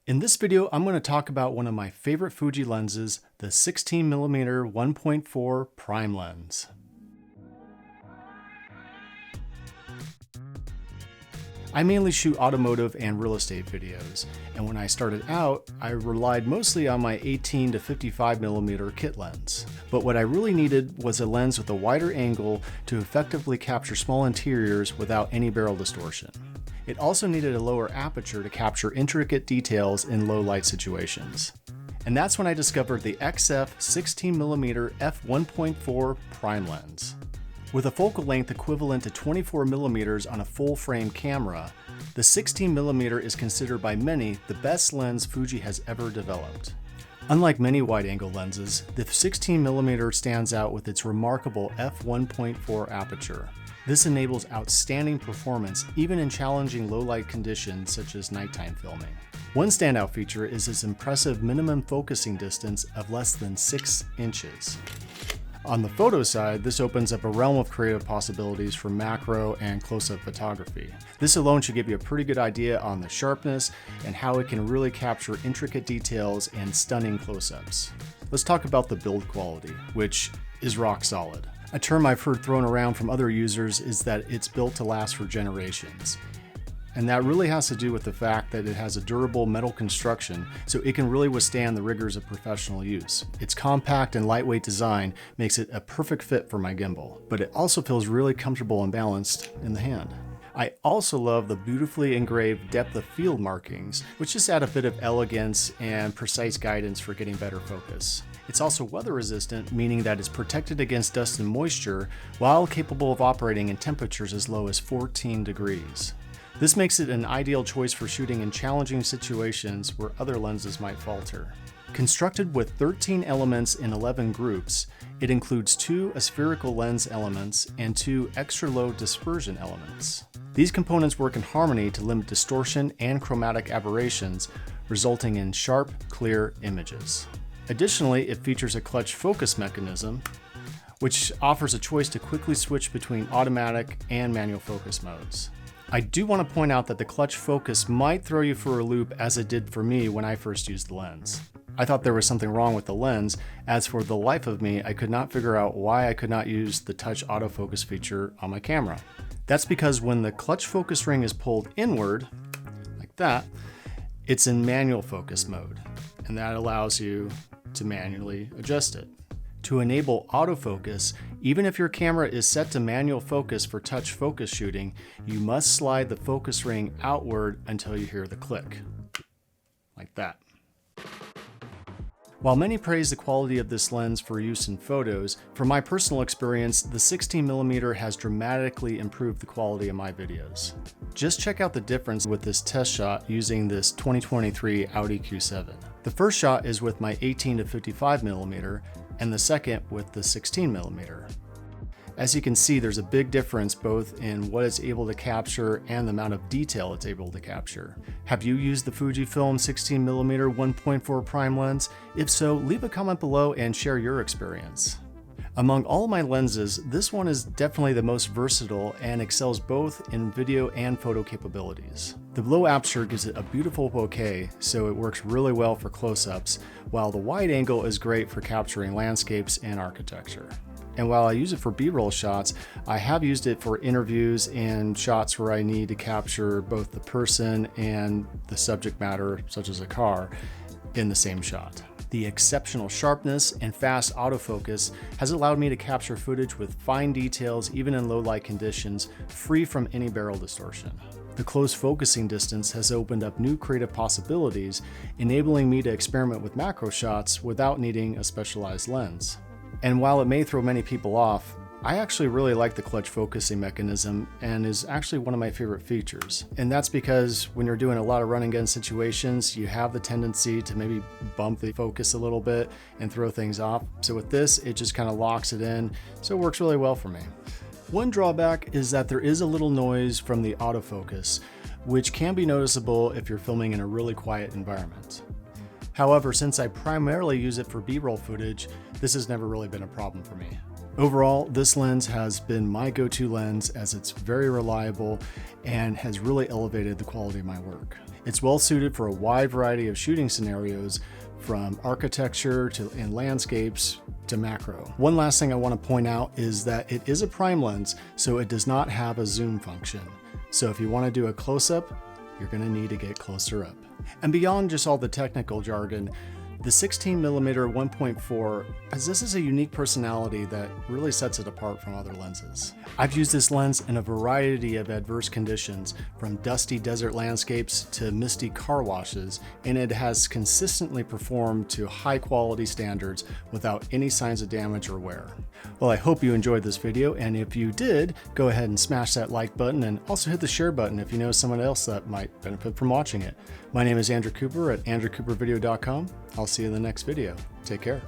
In this video, I'm going to talk about one of my favorite Fuji lenses, the 16mm 1.4 prime lens. I mainly shoot automotive and real estate videos, and when I started out, I relied mostly on my 18 to 55mm kit lens. But what I really needed was a lens with a wider angle to effectively capture small interiors without any barrel distortion. It also needed a lower aperture to capture intricate details in low light situations. And that's when I discovered the XF16mm f1.4 prime lens. With a focal length equivalent to 24mm on a full frame camera, the 16mm is considered by many the best lens Fuji has ever developed. Unlike many wide-angle lenses, the 16mm stands out with its remarkable f1.4 aperture. This enables outstanding performance even in challenging low-light conditions such as nighttime filming. One standout feature is its impressive minimum focusing distance of less than 6 inches. On the photo side, this opens up a realm of creative possibilities for macro and close-up photography. This alone should give you a pretty good idea on the sharpness and how it can really capture intricate details and stunning close-ups. Let's talk about the build quality, which is rock solid. A term I've heard thrown around from other users is that it's built to last for generations. And that really has to do with the fact that it has a durable metal construction, so it can really withstand the rigors of professional use. Its compact and lightweight design makes it a perfect fit for my gimbal, but it also feels really comfortable and balanced in the hand. I also love the beautifully engraved depth of field markings, which just add a bit of elegance and precise guidance for getting better focus. It's also weather resistant, meaning that it's protected against dust and moisture while capable of operating in temperatures as low as 14 degrees. This makes it an ideal choice for shooting in challenging situations where other lenses might falter. Constructed with 13 elements in 11 groups, it includes 2 aspherical lens elements and 2 extra low dispersion elements. These components work in harmony to limit distortion and chromatic aberrations, resulting in sharp, clear images. Additionally, it features a clutch focus mechanism, which offers a choice to quickly switch between automatic and manual focus modes. I do want to point out that the clutch focus might throw you for a loop, as it did for me when I first used the lens. I thought there was something wrong with the lens, as for the life of me, I could not figure out why I could not use the touch autofocus feature on my camera. That's because when the clutch focus ring is pulled inward, like that, it's in manual focus mode, and that allows you to manually adjust it. To enable autofocus, even if your camera is set to manual focus for touch focus shooting, you must slide the focus ring outward until you hear the click, like that. While many praise the quality of this lens for use in photos, from my personal experience, the 16mm has dramatically improved the quality of my videos. Just check out the difference with this test shot using this 2023 Audi Q7. The first shot is with my 18 to 55mm, and the second with the 16mm. As you can see, there's a big difference both in what it's able to capture and the amount of detail it's able to capture. Have you used the Fujifilm 16mm 1.4 prime lens? If so, leave a comment below and share your experience. Among all my lenses, this one is definitely the most versatile and excels both in video and photo capabilities. The low aperture gives it a beautiful bokeh, so it works really well for close-ups, while the wide angle is great for capturing landscapes and architecture. And while I use it for B-roll shots, I have used it for interviews and shots where I need to capture both the person and the subject matter, such as a car, in the same shot. The exceptional sharpness and fast autofocus has allowed me to capture footage with fine details even in low light conditions, free from any barrel distortion. The close focusing distance has opened up new creative possibilities, enabling me to experiment with macro shots without needing a specialized lens. And while it may throw many people off, I actually really like the clutch focusing mechanism and is actually one of my favorite features. And that's because when you're doing a lot of run and gun situations, you have the tendency to maybe bump the focus a little bit and throw things off. So with this, it just kind of locks it in, so it works really well for me. One drawback is that there is a little noise from the autofocus, which can be noticeable if you're filming in a really quiet environment. However, since I primarily use it for B-roll footage, this has never really been a problem for me. Overall, this lens has been my go-to lens as it's very reliable and has really elevated the quality of my work. It's well suited for a wide variety of shooting scenarios, from architecture and landscapes to macro. One last thing I want to point out is that it is a prime lens, so it does not have a zoom function. So if you want to do a close-up, you're going to need to get closer up. And beyond just all the technical jargon, the 16mm f1.4 possesses a unique personality that really sets it apart from other lenses. I've used this lens in a variety of adverse conditions, from dusty desert landscapes to misty car washes, and it has consistently performed to high quality standards without any signs of damage or wear. Well, I hope you enjoyed this video, and if you did, go ahead and smash that like button and also hit the share button if you know someone else that might benefit from watching it. My name is Andrew Cooper at andrewcoopervideo.com. I'll see you in the next video. Take care.